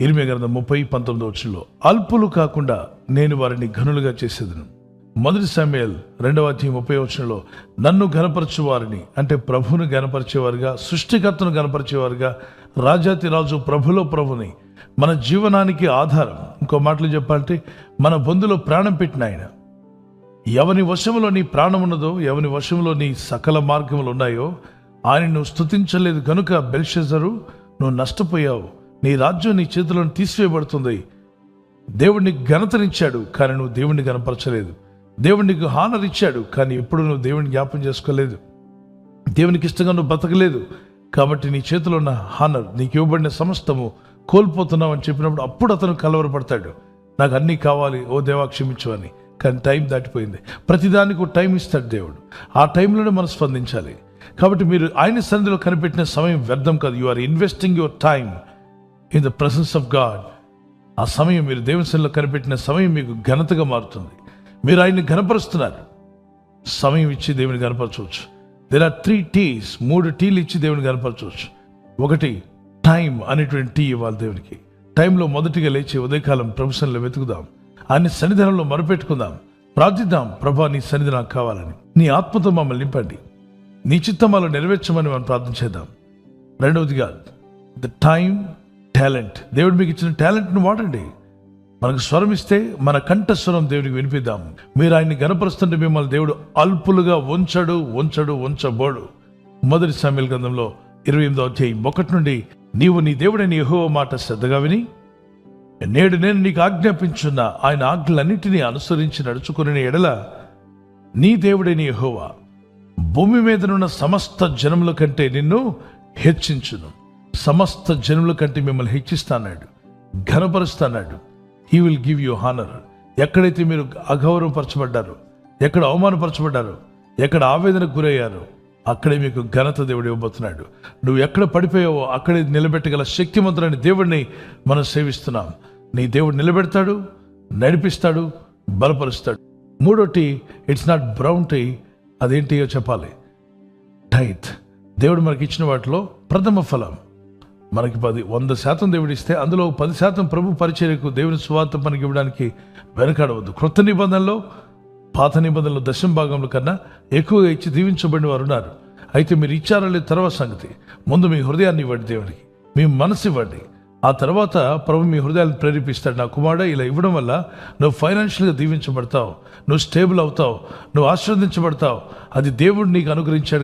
ఇర్మీయా గ్రంథం 30:19 అల్పులు కాకుండా నేను వారిని ఘనులుగా చేసేదను. మొదటి సమూయేలు 2:30 నన్ను ఘనపరచు వారిని, అంటే ప్రభువును ఘనపరిచేవారుగా, సృష్టికర్తను ఘనపరిచేవారుగా, రాజాతి రాజు ప్రభులో ప్రభుని, మన జీవనానికి ఆధారం, ఇంకో మాటలు చెప్పాలంటే మన బొందులో ప్రాణం పెట్టిన ఆయన, ఎవని వశంలో నీ ప్రాణం ఉన్నదో, ఎవని వశంలో నీ సకల మార్గములు ఉన్నాయో ఆయన నువ్వు స్తుతించలేదు కనుక బెల్షెజరు నువ్వు నష్టపోయావు, నీ రాజ్యం నీ చేతులను తీసివేయబడుతుంది. దేవుడిని ఘనతనిచ్చాడు కానీ నువ్వు దేవుడిని ఘనపరచలేదు. దేవునికి హానర్ ఇచ్చాడు కానీ ఎప్పుడు నువ్వు దేవుని జ్ఞాపం చేసుకోలేదు. దేవునికి ఇష్టంగా నువ్వు బతకలేదు కాబట్టి నీ చేతిలో ఉన్న హానర్, నీకు ఇవ్వబడిన సమస్తము కోల్పోతున్నావు అని చెప్పినప్పుడు అప్పుడు అతను కలవరపడతాడు. నాకు అన్నీ కావాలి, ఓ దేవా క్షమించు అని. కానీ టైం దాటిపోయింది. ప్రతిదానికి ఒక టైం ఇస్తాడు దేవుడు. ఆ టైంలోనే మనం స్పందించాలి. కాబట్టి మీరు ఆయన సన్నిధిలో కనిపెట్టిన సమయం వ్యర్థం కాదు. You are investing your time in the presence of God. ఆ సమయం మీరు దేవుని సన్నిధిలో కనిపెట్టిన సమయం మీకు ఘనతగా మారుతుంది. మీరు ఆయన్ని ఘనపరుస్తున్నారు. సమయం ఇచ్చి దేవుని ఘనపరచవచ్చు. దేర్ ఆర్ 3 T's, 3 టీలు ఇచ్చి దేవుని ఘనపరచవచ్చు. ఒకటి, టైం అనేటువంటి టీ ఇవ్వాలి దేవునికి. టైంలో మొదటిగా లేచి ఉదయకాలం ప్రభు సన్నిధిలో వెతుకుదాం, ఆయన సన్నిధానంలో మొరపెట్టుకుందాం, ప్రార్థిద్దాం. ప్రభా నీ సన్నిధి నాకు కావాలని, నీ ఆత్మతో మమ్మల్ని నింపండి, నీ చిత్తమాలో నెరవేర్చమని మనం ప్రార్థన చేద్దాం. రెండవదిగా ద టైం, టాలెంట్. దేవుడు మీకు ఇచ్చిన టాలెంట్ను వాడండి. మనకు స్వరం ఇస్తే మన కంఠస్వరం దేవుడికి వినిపిద్దాం. మీరు ఆయన్ని గనపరుస్తుంటే మిమ్మల్ని దేవుడు అల్పులుగా ఉంచబోడు. మొదటి సమూయేలు గ్రంథంలో 28:1 నీవు నీ దేవుడైన యెహోవా మాట శ్రద్ధగా విని నేడు నేను నీకు ఆజ్ఞాపించున్న ఆయన ఆజ్ఞలన్నిటినీ అనుసరించి నడుచుకునే ఎడల నీ దేవుడైన యెహోవా భూమి మీదనున్న సమస్త జనముల కంటే నిన్ను హెచ్చించును. సమస్త జనముల కంటే మిమ్మల్ని హెచ్చిస్తాడు, ఘనపరుస్తాడు. He will give you honour. ఎక్కడైతే మీరు అగౌరవపరచబడ్డారో, ఎక్కడ అవమానపరచబడ్డారో, ఎక్కడ ఆవేదనకు గురయ్యారో అక్కడే మీకు ఘనత దేవుడు ఇవ్వబోతున్నాడు. నువ్వు ఎక్కడ పడిపోయావో అక్కడే నిలబెట్టగల శక్తిమంతుడైన దేవుడిని మనం సేవిస్తున్నాం. నీ దేవుడు నిలబెడతాడు, నడిపిస్తాడు, బలపరుస్తాడు. మూడోటి, ఇట్స్ నాట్ బ్రౌన్ టీ. అదేంటియో చెప్పాలి. టైత్. దేవుడు మనకి ఇచ్చిన వాటిలో ప్రథమ ఫలం. మనకి 100% దేవుడు ఇస్తే అందులో 10% ప్రభు పరిచర్యకు, దేవుని సువార్త మనకి ఇవ్వడానికి వెనకాడవద్దు. క్రొత్త నిబంధనలో, పాత నిబంధనలో 10% కన్నా ఎక్కువగా ఇచ్చి దీవించబడిన వారు ఉన్నారు. అయితే మీరు ఇచ్చారో లేదు తర్వాత సంగతి. ముందు మీ హృదయాన్ని ఇవ్వండి దేవునికి, మీ మనసు ఇవ్వండి. ఆ తర్వాత ప్రభు మీ హృదయాన్ని ప్రేరేపిస్తాడు. నా కుమారుడా, ఇలా ఇవ్వడం వల్ల నువ్వు ఫైనాన్షియల్గా దీవించబడతావు, నువ్వు స్టేబుల్ అవుతావు, నువ్వు ఆశీర్వదించబడతావు. అది దేవుడు నీకు అనుగ్రహించాడు.